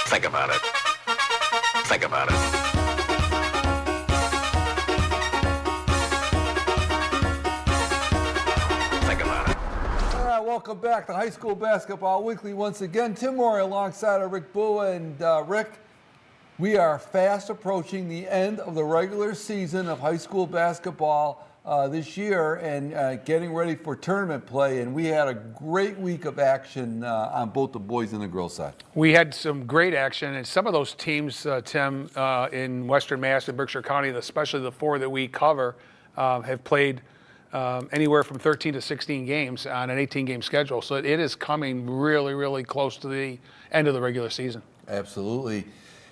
Think about it. Think about it. Think about it. Welcome back to High School Basketball Weekly once again. Tim Maury alongside of Rick Bua. And Rick, we are fast approaching the end of the regular season of high school basketball this year and getting ready for tournament play. And we had a great week of action on both the boys and the girls side. We had some great action, and some of those teams, Tim, in Western Mass and Berkshire County, especially the four that we cover, have played anywhere from 13 to 16 games on an 18-game schedule. So it is coming really, really close to the end of the regular season. Absolutely.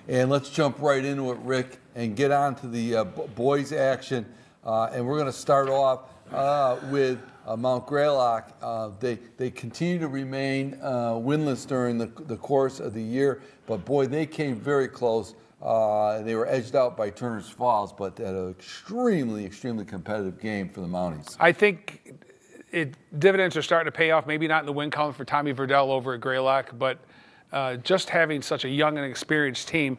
And let's jump right into it, Rick, and get on to the boys' action. And we're going to start off with Mount Greylock. They continue to remain winless during the course of the year, but boy, they came very close. They were edged out by Turner's Falls, but had an extremely, extremely competitive game for the Mounties. I think dividends are starting to pay off, maybe not in the win column for Tommy Verdell over at Greylock, but just having such a young and experienced team.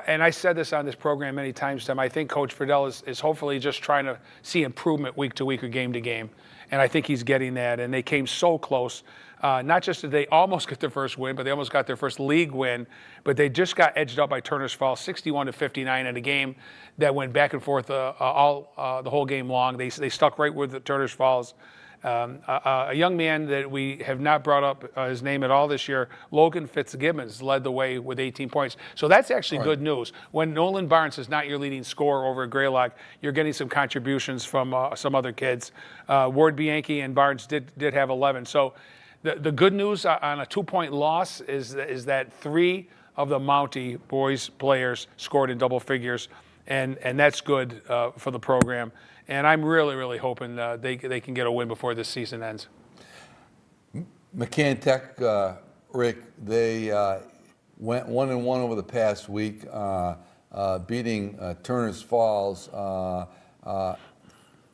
And I said this on this program many times, Tim, I think Coach Verdell is hopefully just trying to see improvement week to week or game to game. And I think he's getting that. And they came so close. Not just did they almost get their first win, but they almost got their first league win. But they just got edged up by Turner's Falls, 61-59 in a game that went back and forth the whole game long. They stuck right with the Turner's Falls. A young man that we have not brought up his name at all this year, Logan Fitzgibbons, led the way with 18 points. So that's actually good news. When Nolan Barnes is not your leading scorer over at Greylock, you're getting some contributions from some other kids. Ward Bianchi and Barnes did have 11. So the good news on a 2-point loss is that 3 of the Mountie boys players scored in double figures, and that's good for the program. And I'm really, really hoping they can get a win before this season ends. McCann Tech, Rick, they went 1-1 over the past week, beating Turner's Falls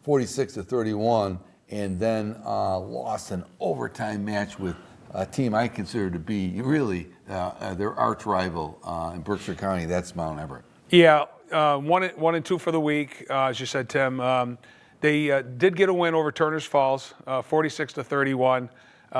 46-31, and then lost an overtime match with a team I consider to be really their arch rival in Berkshire County. That's Mount Everett. Yeah. 1-2 for the week, as you said, Tim. They did get a win over Turner's Falls, 46-31.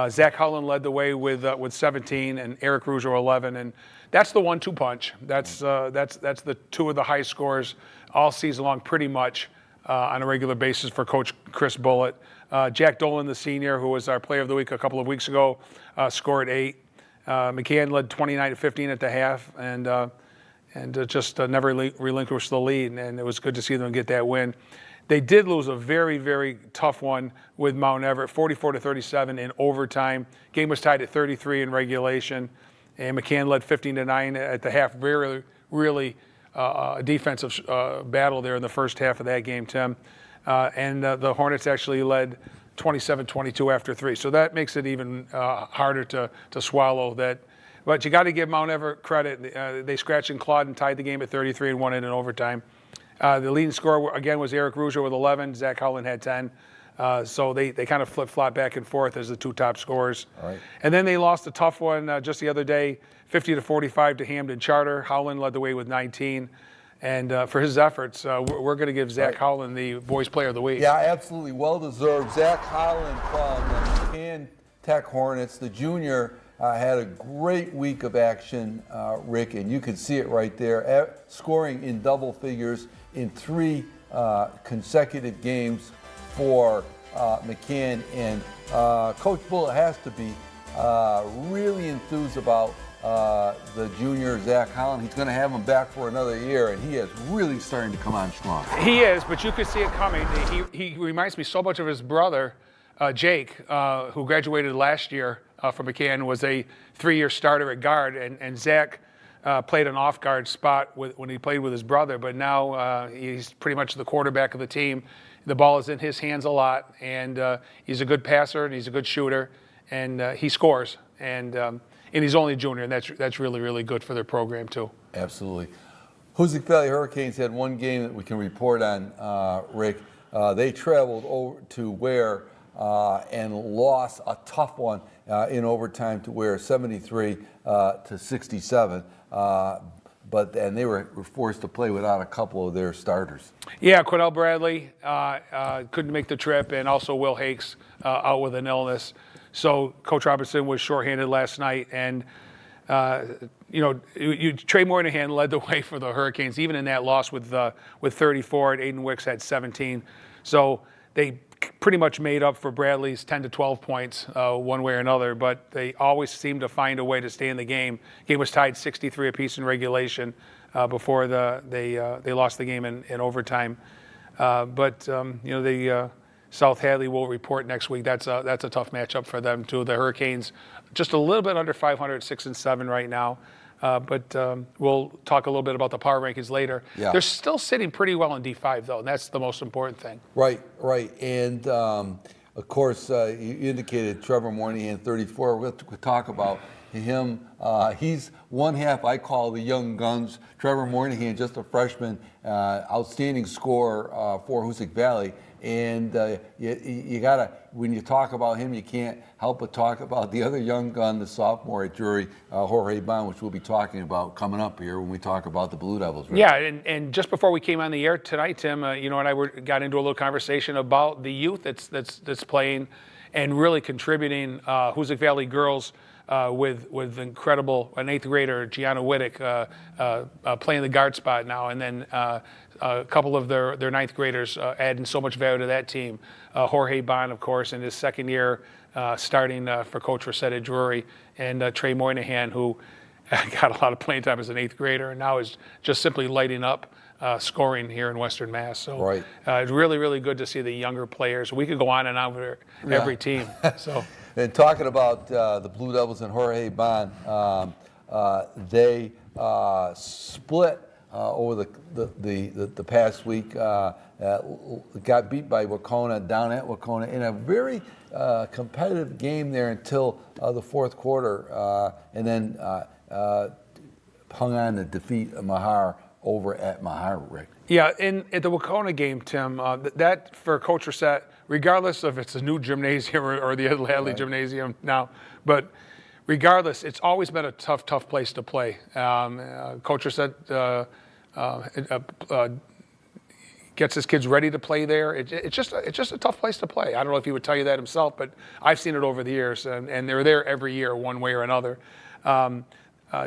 Zach Hullen led the way with 17, and Eric Russo 11, and that's the 1-2 punch. That's the 2 of the high scores all season long, pretty much on a regular basis for Coach Chris Bullitt. Jack Dolan, the senior, who was our Player of the Week a couple of weeks ago, scored 8. McCann led 29-15 at the half, and just never relinquished the lead, and it was good to see them get that win. They did lose a very, very tough one with Mount Everett, 44-37 in overtime. Game was tied at 33 in regulation, and McCann led 15-9 at the half. Really, really a defensive battle there in the first half of that game, Tim. And the Hornets actually led 27-22 after 3. So that makes it even harder to swallow that. But you got to give Mount Everett credit. They scratched and clawed and tied the game at 33 and won it in overtime. The leading scorer, again, was Eric Russo with 11. Zach Hullen had 10. So they kind of flip-flop back and forth as the 2 top scorers. All right. And then they lost a tough one just the other day, 50-45 to Hamden Charter. Howland led the way with 19. And for his efforts, we're going to give Zach Howland the Boys Player of the Week. Yeah, absolutely. Well-deserved. Zach Howland from the McCann Tech Hornets, the junior, had a great week of action, Rick, and you can see it right there, scoring in double figures in 3 consecutive games for McCann. And Coach Bullitt has to be really enthused about the junior, Zach Howland. He's going to have him back for another year, and he is really starting to come on strong. He is, but you could see it coming. He reminds me so much of his brother, Jake, who graduated last year from McCann, was a 3-year starter at guard, and Zach played an off-guard spot when he played with his brother, but now he's pretty much the quarterback of the team. The ball is in his hands a lot, and he's a good passer, and he's a good shooter, and he scores. And he's only a junior, and that's really, really good for their program, too. Absolutely. Hoosick Valley Hurricanes had one game that we can report on, Rick. They traveled over to Ware and lost a tough one. in overtime to where 73 to 67. And they were forced to play without a couple of their starters. Yeah, Quinnell Bradley couldn't make the trip, and also Will Hakes out with an illness. So Coach Robinson was shorthanded last night, and Trey Moynihan led the way for the Hurricanes, even in that loss with 34, and Aiden Wicks had 17. So they pretty much made up for Bradley's 10 to 12 points one way or another, but they always seemed to find a way to stay in the game. Game was tied 63 apiece in regulation before they lost the game in overtime. South Hadley will report next week. That's a tough matchup for them too. The Hurricanes, just a little bit under 500, 6-7 right now. We'll talk a little bit about the power rankings later. Yeah. They're still sitting pretty well in D5 though, and that's the most important thing. Right. And of course, you indicated Trevor Moynihan, 34. We'll talk about him. He's one half I call the young guns. Trevor Moynihan, just a freshman, outstanding scorer for Hoosick Valley. And you gotta, when you talk about him, you can't help but talk about the other young gun, the sophomore at Drury, Jorge Bond, which we'll be talking about coming up here when we talk about the Blue Devils. Right? Yeah, and just before we came on the air tonight, Tim, and I got into a little conversation about the youth that's playing and really contributing. Hoosick Valley girls with incredible an 8th grader, Gianna Wittick, playing the guard spot now, and then a couple of their 9th graders adding so much value to that team. Jorge Bond, of course, in his second year starting for Coach Reset at Drury, and Trey Moynihan, who got a lot of playing time as an 8th grader and now is just simply lighting up scoring here in Western Mass. So right. It's really, really good to see the younger players. We could go on and on with every team. So. And talking about the Blue Devils and Jorge Bond, they split over the past week. Got beat by Wacona down at Wacona in a very competitive game there until the fourth quarter, and then hung on to defeat Mahar over at Mahar, Rick. Yeah, at the Wacona game, Tim, that for Coach Reset, regardless if it's a new gymnasium or the Ed Hadley Gymnasium now, but regardless, it's always been a tough place to play. Coach Reset gets his kids ready to play there. It's just a tough place to play. I don't know if he would tell you that himself, but I've seen it over the years, and they're there every year, one way or another.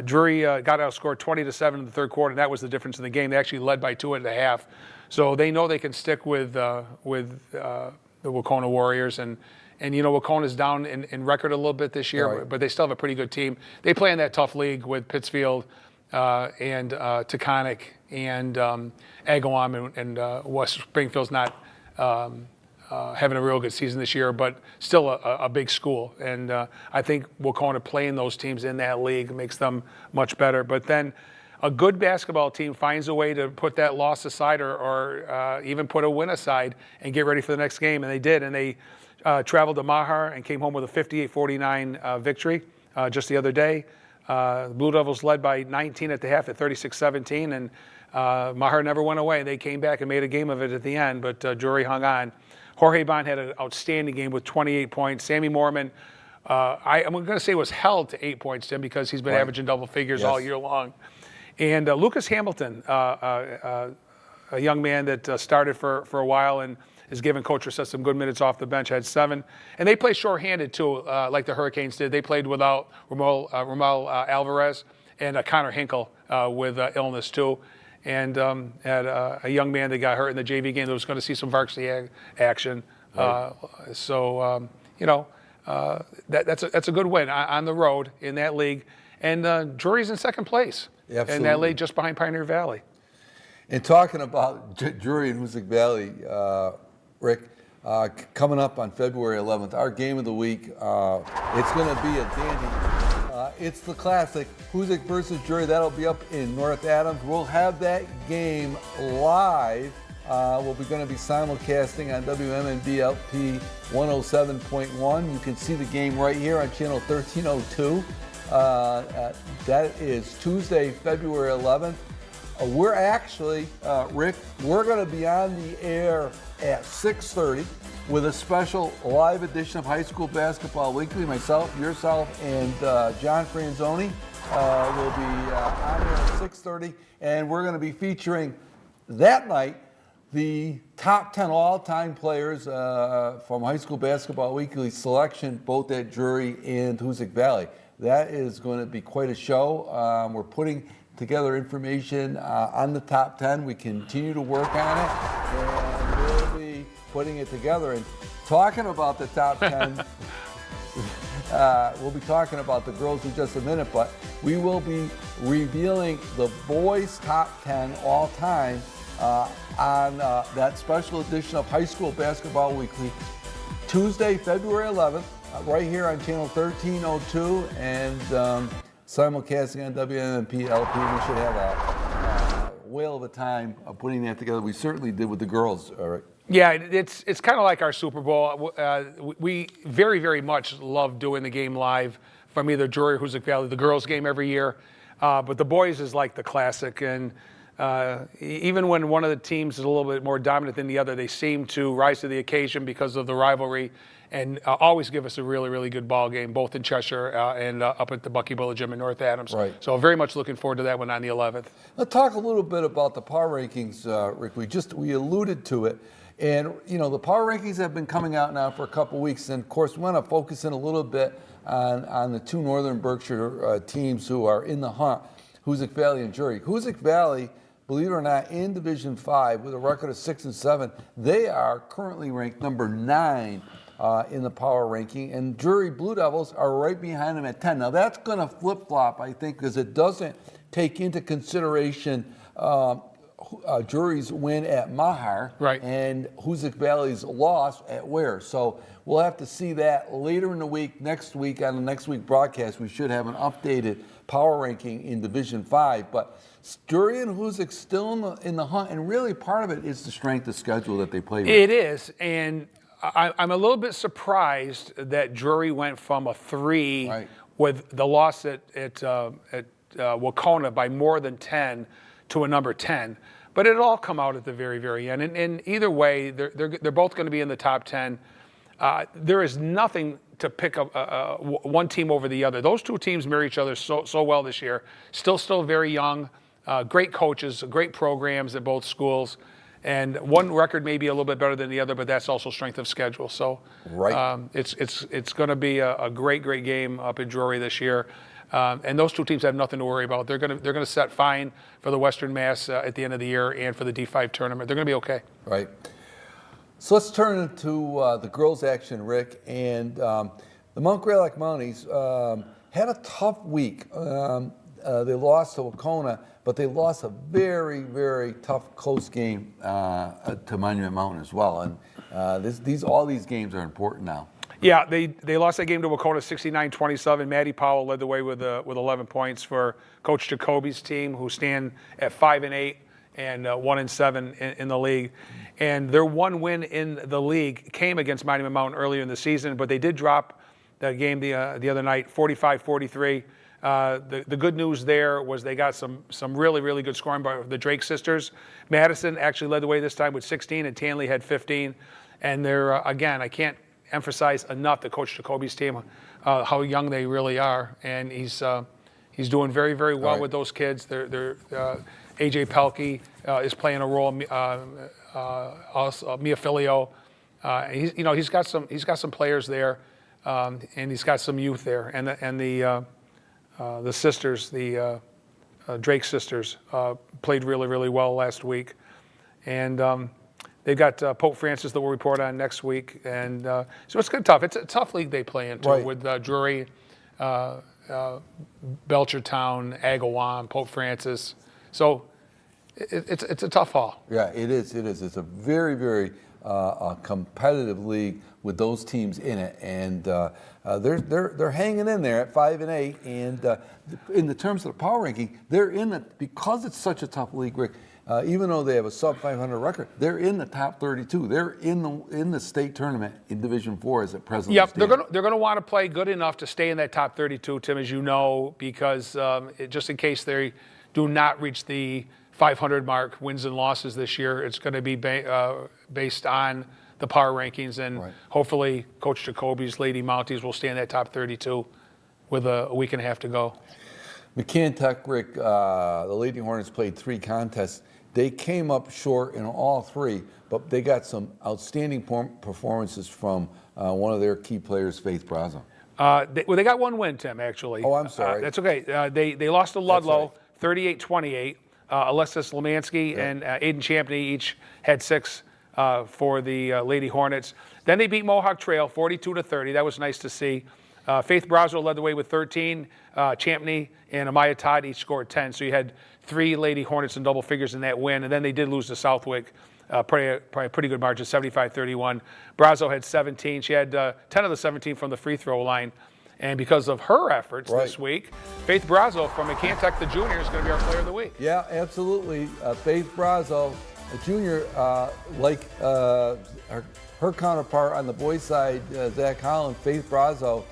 Drury got outscored 20-7 in the third quarter, and that was the difference in the game. They actually led by 2.5, so they know they can stick with the Wacona Warriors, and Wacona's down in record a little bit this year, right. but they still have a pretty good team. They play in that tough league with Pittsfield and Taconic and Agawam, and West Springfield's not having a real good season this year, but still a big school. And I think Wacona playing those teams in that league makes them much better. But then a good basketball team finds a way to put that loss aside or even put a win aside and get ready for the next game. And they did. And they traveled to Mahar and came home with a 58-49 victory just the other day. The Blue Devils led by 19 at the half at 36-17. And Mahar never went away. They came back and made a game of it at the end, but Drury hung on. Jorge Bond had an outstanding game with 28 points. Sammy Mormon, I'm going to say was held to 8 points, Tim, because he's been averaging double figures all year long. And Lucas Hamilton, a young man that started for a while and has given Coach Reset some good minutes off the bench, had 7. And they play shorthanded, too, like the Hurricanes did. They played without Ramel Alvarez and Connor Hinkle with illness, too. And had a young man that got hurt in the JV game that was going to see some varsity action. Right. That's a good win on the road in that league. And Drury's in second place. Absolutely. And that league just behind Pioneer Valley. And talking about Drury and Hoosick Valley, Rick, coming up on February 11th, our game of the week, it's going to be a dandy. It's the classic, Hoosick versus Drury. That'll be up in North Adams. We'll have that game live. We'll be going to be simulcasting on WMNB LP 107.1. You can see the game right here on channel 1302. That is Tuesday, February 11th. We're actually, Rick, we're going to be on the air at 6:30 with a special live edition of High School Basketball Weekly. Myself, yourself, and John Franzoni will be on air at 6:30, and we're going to be featuring that night the top 10 all-time players from High School Basketball Weekly selection, both at Drury and Hoosick Valley. That is going to be quite a show. We're putting together information on the top 10. We continue to work on it, and we'll be putting it together. And talking about the top 10, we'll be talking about the girls in just a minute, but we will be revealing the boys' top 10 all time on that special edition of High School Basketball Weekly, Tuesday, February 11th, right here on channel 1302, and simulcasting on WMMP LP. We should have a whale of a time putting that together. We certainly did with the girls, Rick. Yeah, it's kind of like our Super Bowl. We very, very much love doing the game live from either Drury or Hoosick Valley, the girls' game every year. But the boys is like the classic. And even when one of the teams is a little bit more dominant than the other, they seem to rise to the occasion because of the rivalry and always give us a really, really good ball game, both in Cheshire and up at the Buckyball Gym in North Adams. Right. So very much looking forward to that one on the 11th. Let's talk a little bit about the power rankings, Rick. We alluded to it. And, you know, the power rankings have been coming out now for a couple weeks. And, of course, we want to focus in a little bit on the two Northern Berkshire teams who are in the hunt, Hoosick Valley and Drury. Hoosick Valley, believe it or not, in Division 5 with a record of 6-7, they are currently ranked number 9 in the power ranking. And Drury Blue Devils are right behind them at 10. Now, that's going to flip-flop, I think, because it doesn't take into consideration Drury's win at Mahar, right, and Hoosick Valley's loss at Ware. So we'll have to see that later in the week. Next week, on the next week broadcast, we should have an updated power ranking in Division 5. But Drury and Hoosick still in the hunt, and really part of it is the strength of schedule that they play with. It is, and I'm a little bit surprised that Drury went from a 3 right, with the loss at Wacona by more than 10 to a number 10. But it'll all come out at the very, very end. And either way, they're both going to be in the top 10. There is nothing to pick up one team over the other. Those two teams mirror each other so well this year. Still very young, great coaches, great programs at both schools. And one record may be a little bit better than the other, but that's also strength of schedule. So right, it's going to be a great game up in Drury this year. And those two teams have nothing to worry about. They're going to set fine for the Western Mass at the end of the year and for the D5 tournament. They're going to be okay. Right. So let's turn to the girls' action, Rick. And the Mount Greylock Mounties had a tough week. They lost to Wacona, but they lost a very, very tough, close game to Monument Mountain as well. And all these games are important now. Yeah, they lost that game to Wacona 69-27. Maddie Powell led the way with 11 points for Coach Jacoby's team, who stand at 5-8 and 1-7 in the league. And their one win in the league came against Monument Mountain earlier in the season, but they did drop that game the other night, 45-43. The good news there was they got some really, really good scoring by the Drake sisters. Madison actually led the way this time with 16, and Tanley had 15. And they're, again, I can't emphasize enough that Coach Jacoby's team, how young they really are, and he's doing very, very well with those kids. They're AJ Pelkey is playing a role. Also, Mia Filio, he's got some players there, and he's got some youth there, and the sisters, the Drake sisters, played really, really well last week, and. They've got Pope Francis that we'll report on next week. And so it's kind of tough. It's a tough league they play in, too, right, with Drury, Belchertown, Agawam, Pope Francis. So it's a tough haul. Yeah, it is. It's a very, very competitive league with those teams in it. And they're hanging in there at 5-8. And in the terms of the power ranking, they're in it because it's such a tough league, Rick. Even though they have a sub-500 record, they're in the top 32. They're in the state tournament in Division 4 as it presently Yep, stands. they're gonna want to play good enough to stay in that top 32, Tim, as you know, because just in case they do not reach the 500 mark, wins and losses this year. It's going to be based on the power rankings, and hopefully Coach Jacoby's Lady Mounties will stay in that top 32 with a week and a half to go. McCann Tech, Rick, the Lady Hornets played 3 contests. They came up short in all 3, but they got some outstanding performances from one of their key players, Faith Brazo. They got 1 win, Tim, actually. Oh, I'm sorry. That's okay. They lost to Ludlow, 38-28. Alexis Lemansky and Aiden Champney each had 6 for the Lady Hornets. Then they beat Mohawk Trail 42-30. That was nice to see. Faith Brazo led the way with 13. Champney and Amaya Todd each scored 10. So you had 3 Lady Hornets in double figures in that win. And then they did lose to Southwick, probably a pretty good margin, 75-31. Brazo had 17. She had 10 of the 17 from the free throw line. And because of her efforts this week, Faith Brazo from McCann Tech, the junior, is going to be our player of the week. Yeah, absolutely. Faith Brazo, a junior, like her counterpart on the boys' side, Zach Holland, Faith Brazo,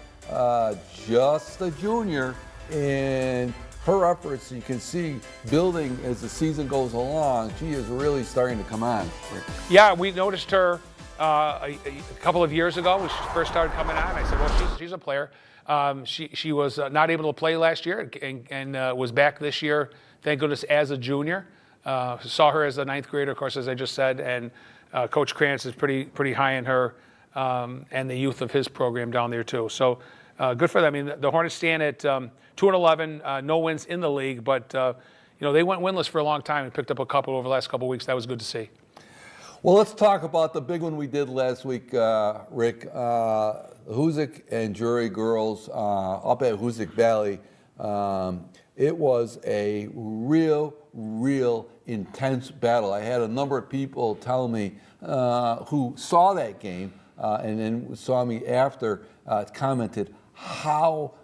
just a junior, and her efforts, you can see building as the season goes along. She is really starting to come on. Yeah, we noticed her a couple of years ago when she first started coming on. I said, well, she's a player. She was not able to play last year and was back this year, thank goodness, as a junior. Saw her as a 9th grader, of course, as I just said, and Coach Krantz is pretty high in her and the youth of his program down there too. So good for them. I mean, the Hornets stand at 2-11, no wins in the league, but they went winless for a long time and picked up a couple over the last couple of weeks. That was good to see. Well, let's talk about the big one we did last week, Rick. Hoosick and Drury girls up at Hoosick Valley. It was a real intense battle. I had a number of people tell me who saw that game and then saw me after, commented how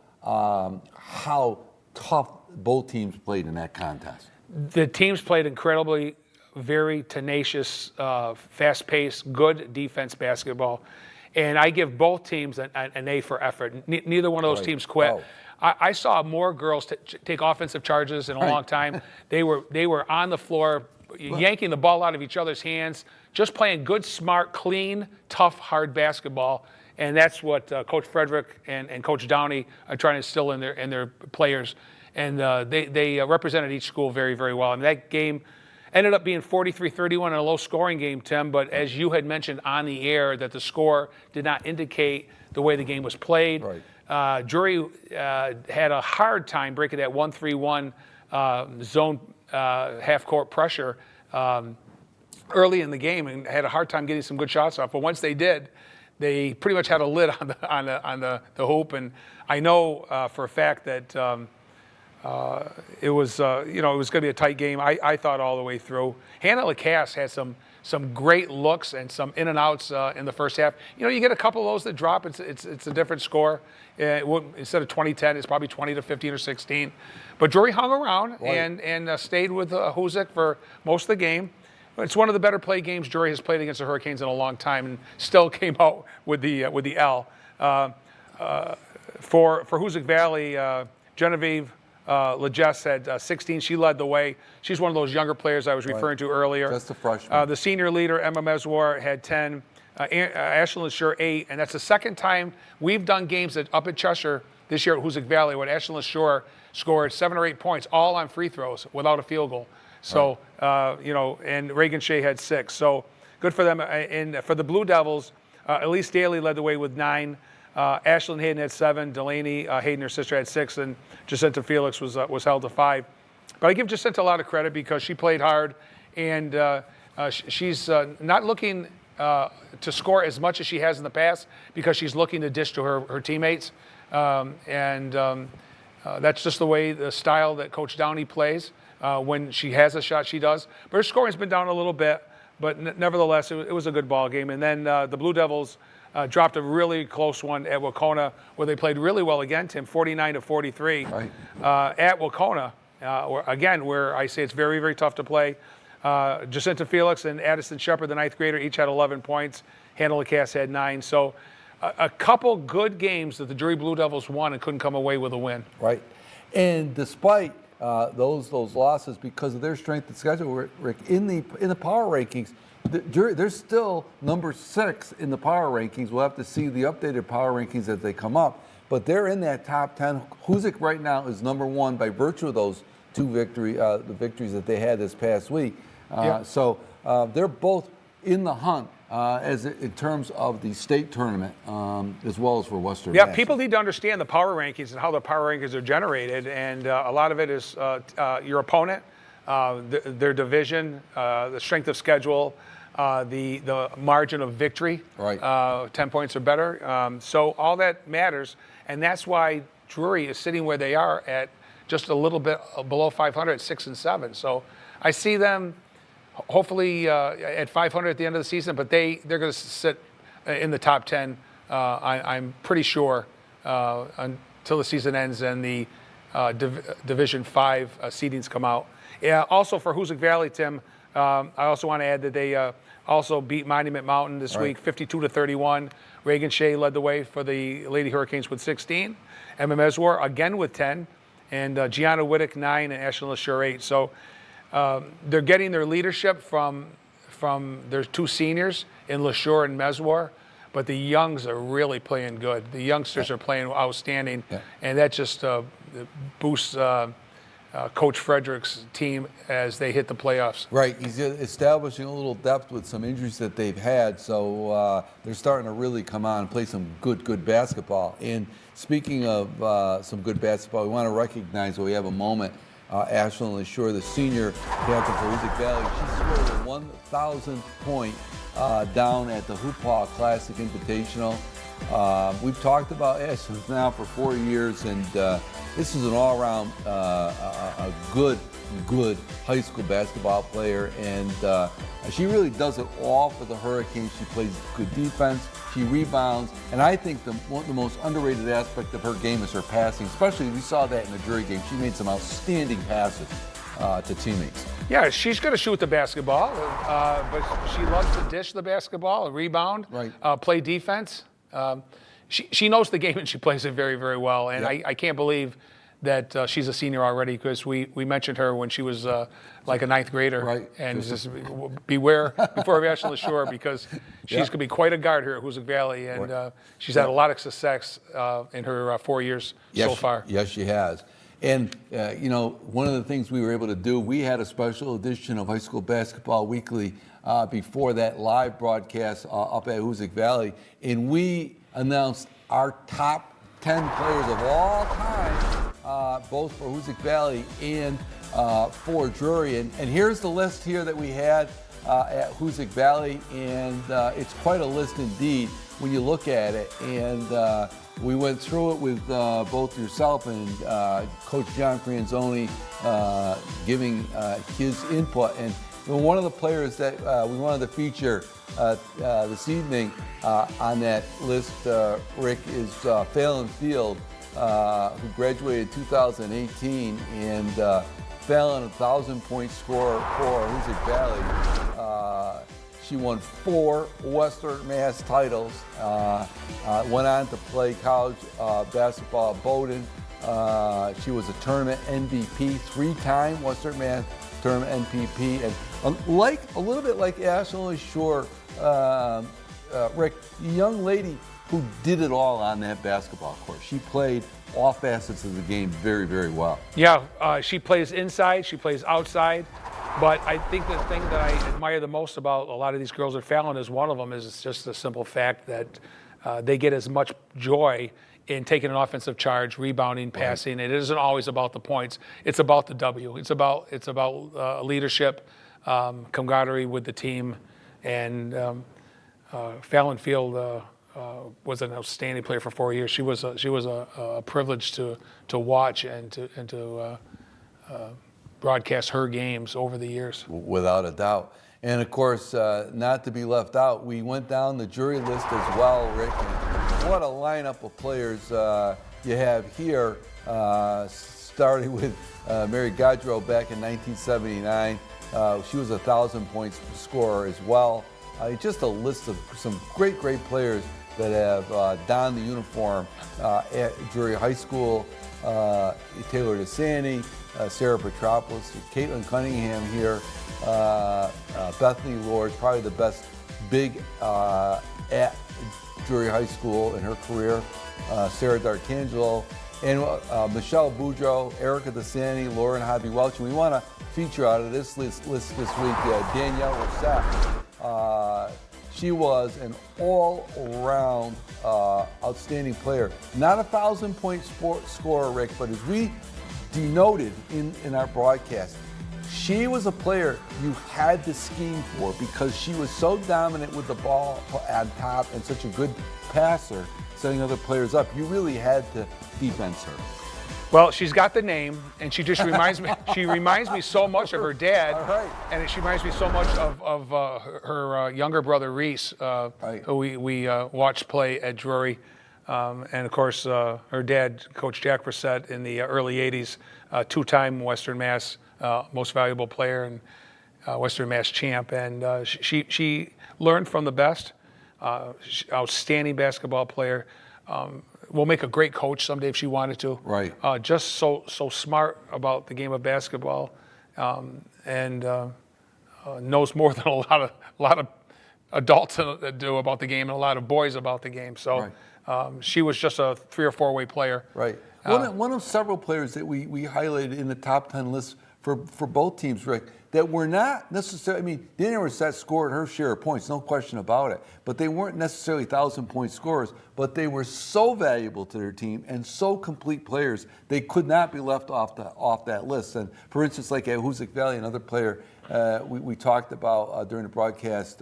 tough both teams played in that contest. The teams played incredibly, very tenacious, fast-paced, good defense basketball. And I give both teams an A for effort. Neither one of those teams quit. Oh. I saw more girls take offensive charges in a long time. They were on the floor, yanking the ball out of each other's hands, just playing good, smart, clean, tough, hard basketball. And that's what Coach Frederick and Coach Downey are trying to instill in their players. And they represented each school very, very well. And that game ended up being 43-31 in a low-scoring game, Tim. But as you had mentioned on the air, that the score did not indicate the way the game was played. Right. Drury had a hard time breaking that 1-3-1 zone half-court pressure early in the game, and had a hard time getting some good shots off. But once they did, they pretty much had a lid on the hoop. And I know for a fact that it was going to be a tight game. I thought all the way through. Hannah Lacasse had some great looks and some in and outs in the first half. You get a couple of those that drop. It's a different score. Instead of 20-10, it's probably 20-15 or 16. But Drury hung around and stayed with Hoosick for most of the game. It's one of the better play games Drury has played against the Hurricanes in a long time, and still came out with the L. For Hoosick Valley, Genevieve Legesse had 16. She led the way. She's one of those younger players I was referring to earlier. Just a freshman. The senior leader, Emma Meswar, had 10. Ashlyn LaSure, 8. And that's the second time we've done games up at Cheshire this year at Hoosick Valley when Ashlyn LaSure scored 7 or 8 points, all on free throws without a field goal. So, and Reagan Shea had 6. So good for them. And for the Blue Devils, Elise Daly led the way with 9. Ashlyn Hayden had 7. Delaney Hayden, her sister, had 6. And Jacinta Felix was held to 5. But I give Jacinta a lot of credit because she played hard. And she's not looking to score as much as she has in the past because she's looking to dish to her teammates. That's just the way, the style that Coach Downey plays. When she has a shot, she does. But her scoring's been down a little bit. But nevertheless, it was a good ball game. And then the Blue Devils dropped a really close one at Wacona, where they played really well again, Tim, 49-43. Right. At Wacona, where I say it's very, very tough to play. Jacinta Felix and Addison Shepard, the 9th grader, each had 11 points. Hannah Lacasse had 9. So a couple good games that the Drury Blue Devils won and couldn't come away with a win. Right. And despite those losses because of their strength of schedule, Rick. In the power rankings, they're still number 6 in the power rankings. We'll have to see the updated power rankings as they come up. But they're in that top 10. Huzik right now is number 1 by virtue of those the victories that they had this past week. So they're both in the hunt in terms of the state tournament, as well as for Western Yeah, Mass. people need to understand the power rankings and how the power rankings are generated, and a lot of it is your opponent, their division, the strength of schedule, the margin of victory, right. 10 points or better. So all that matters, and that's why Drury is sitting where they are at just a little bit below 500 at 6 and 7. So I see them hopefully at 500 at the end of the season, but they're going to sit in the top 10. I'm pretty sure until the season ends and the Division 5 seedings come out. Yeah. Also for Hoosick Valley, Tim, I also want to add that they also beat Monument Mountain this week, 52-31. Reagan Shea led the way for the Lady Hurricanes with 16. Emma Meswar again with 10. And Gianna Whittick 9 and Ashlyn LaSure 8. So they're getting their leadership from their 2 seniors in LaSure and Meswar, but the youngs are really playing good. The youngsters are playing outstanding, and that just boosts Coach Frederick's team as they hit the playoffs. Right, he's establishing a little depth with some injuries that they've had, so they're starting to really come on and play some good basketball. And speaking of some good basketball, we want to recognize, while we have a moment, Ashlyn LaSure, the senior captain for Hoosick Valley. She scored a 1,000th point down at the Hoopah Classic Invitational. We've talked about Ashlyn now for 4 years, and this is an all-around a good high school basketball player, and she really does it all for the Hurricanes. She plays good defense, she rebounds, and I think the most underrated aspect of her game is her passing. Especially, we saw that in the Drury game. She made some outstanding passes to teammates. Yeah, she's going to shoot the basketball, but she loves to dish the basketball, rebound, play defense. She knows the game and she plays it very, very well. And I can't believe that she's a senior already, because we mentioned her when she was like a 9th grader. Right. And just beware before Ashlyn LaSure, because she's going to be quite a guard here at Hoosick Valley. And she's had a lot of success in her 4 years so far. Yes, she has. And, one of the things we were able to do, we had a special edition of High School Basketball Weekly before that live broadcast up at Hoosick Valley, and we announced our top 10 players of all time, both for Hoosick Valley and for Drury. And here's the list here that we had at Hoosick Valley, and it's quite a list indeed when you look at it. And we went through it with both yourself and Coach John Franzoni giving his input. And one of the players that we wanted to feature this evening on that list, Rick, is Fallon Field, who graduated in 2018, and Fallon, 1,000-point scorer for Hoosick Valley. She won 4 Western Mass titles, went on to play college basketball at Bowdoin. She was a tournament MVP, 3-time Western Mass tournament MVP, and a little bit like Ashlyn LaSure, Rick, a young lady who did it all on that basketball court. She played all facets of the game very, very well. Yeah, she plays inside, she plays outside. But I think the thing that I admire the most about a lot of these girls at Fallon is one of them is just the simple fact that they get as much joy in taking an offensive charge, rebounding, passing. It isn't always about the points. It's about the W. It's about leadership, camaraderie with the team, and Fallon Field was an outstanding player for 4 years. She was a privilege to watch and to broadcast her games over the years. Without a doubt. And of course, not to be left out, we went down the jury list as well, Rick. And what a lineup of players you have here, starting with Mary Gaudreau back in 1979. She was a 1,000-point scorer as well. Just a list of some great players that have donned the uniform at Drury High School. Taylor DeSanti, Sarah Petropoulos, Caitlin Cunningham here, Bethany Lord, probably the best big at Drury High School in her career, Sarah D'Arcangelo, and Michelle Boudreau, Erica DeSanti, Lauren Hobby Welch. We want to feature out of this list this week Danielle Rossett. She was an all-around outstanding player. Not a 1,000-point scorer, Rick, but as we denoted in our broadcast, she was a player you had to scheme for because she was so dominant with the ball on top and such a good passer, setting other players up. You really had to defense her. Well, she's got the name, and she just reminds me. She reminds me so much of her dad, Right. and she reminds me so much of her younger brother Reese, Right. who we watched play at Drury, and of course her dad, Coach Jack Brissett, in the early '80s, two-time Western Mass Most Valuable Player and Western Mass champ, and she learned from the best. Outstanding basketball player. Will make a great coach someday if she wanted to. Right. Just so smart about the game of basketball, and knows more than a lot of adults do about the game, and a lot of boys about the game. So she was just a 3 or 4 way player. Right. One of several players that we highlighted in the top 10 list for both teams, Rick, that were not necessarily, I mean, Danielle Rossett scored her share of points, no question about it, but they weren't necessarily 1,000-point scorers, but they were so valuable to their team and so complete players, they could not be left off that list. And for instance, like at Hoosick Valley, another player we talked about during the broadcast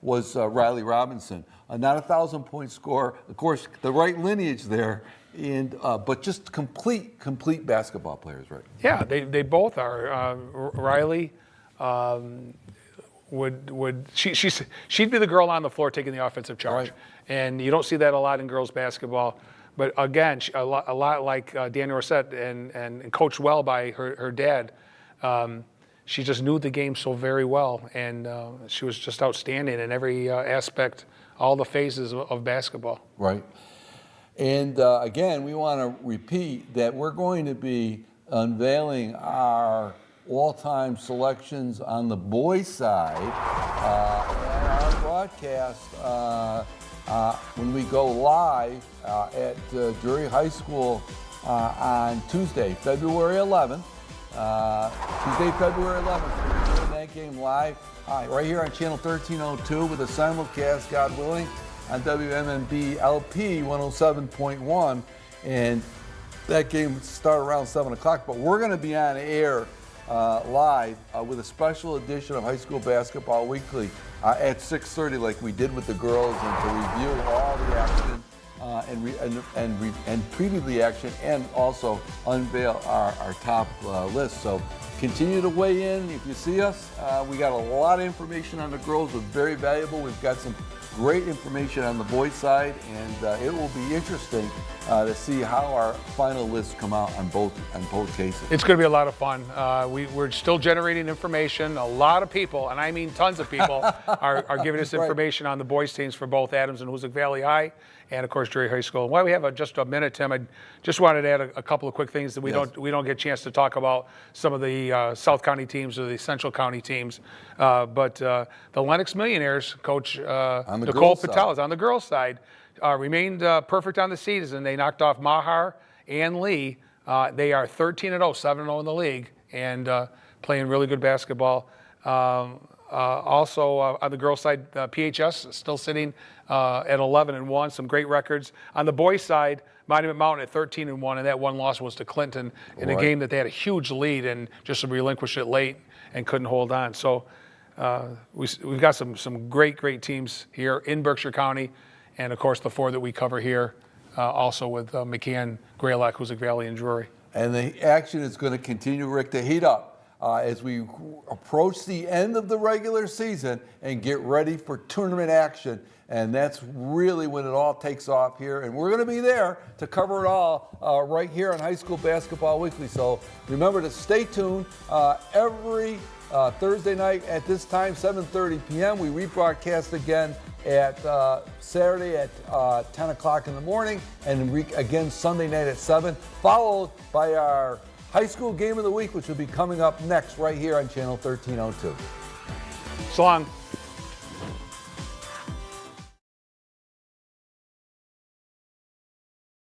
was Riley Robinson. Not a 1,000-point scorer, of course, the right lineage there, and but just complete basketball players, right? Yeah, they both are. Riley she'd be the girl on the floor taking the offensive charge, Right. and you don't see that a lot in girls basketball. But again, a lot like Danielle Rossett and coached well by her dad. She just knew the game so very well, and she was just outstanding in every aspect, all the phases of basketball. Right. And again, we want to repeat that we're going to be unveiling our all-time selections on the boys' side and our broadcast when we go live at Drury High School on Tuesday, February 11th. Tuesday, February 11th, we're doing that game live right here on Channel 1302 with a simulcast, God willing, on WMMB LP 107.1, and that game started around 7 o'clock, but we're going to be on air live with a special edition of High School Basketball Weekly at 6:30 like we did with the girls, and to review all the action and preview the action and also unveil our top list. So continue to weigh in if you see us. We got a lot of information on the girls, was very valuable. We've got some great information on the boys' side, and it will be interesting to see how our final lists come out on both cases. It's going to be a lot of fun. We're still generating information. A lot of people, and I mean tons of people, are giving us information on the boys' teams for both Adams and Hoosick Valley High, and of course Drury High School. While we have just a minute, Tim, I just wanted to add a couple of quick things that we don't get a chance to talk about some of the South County teams or the Central County teams, but the Lennox Millionaires coach Nicole Patel is on the girls' side. Remained perfect on the season. They knocked off Mahar and Lee. They are 13-0, 7-0 in the league, and playing really good basketball. Also on the girls' side, PHS is still sitting at 11-1, some great records. On the boys' side, Monument Mountain at 13-1, and that one loss was to Clinton in a game that they had a huge lead and just relinquished it late and couldn't hold on. So we've got some great teams here in Berkshire County, and of course the 4 that we cover here, also with McCann, Greylock, Hoosick Valley, and Drury. And the action is going to continue, Rick, to heat up as we approach the end of the regular season and get ready for tournament action. And that's really when it all takes off here. And we're going to be there to cover it all right here on High School Basketball Weekly. So remember to stay tuned every Thursday night at this time, 7:30 p.m. We rebroadcast again at Saturday at 10 o'clock in the morning, and again Sunday night at 7, followed by our high school game of the week, which will be coming up next right here on Channel 1302. So long.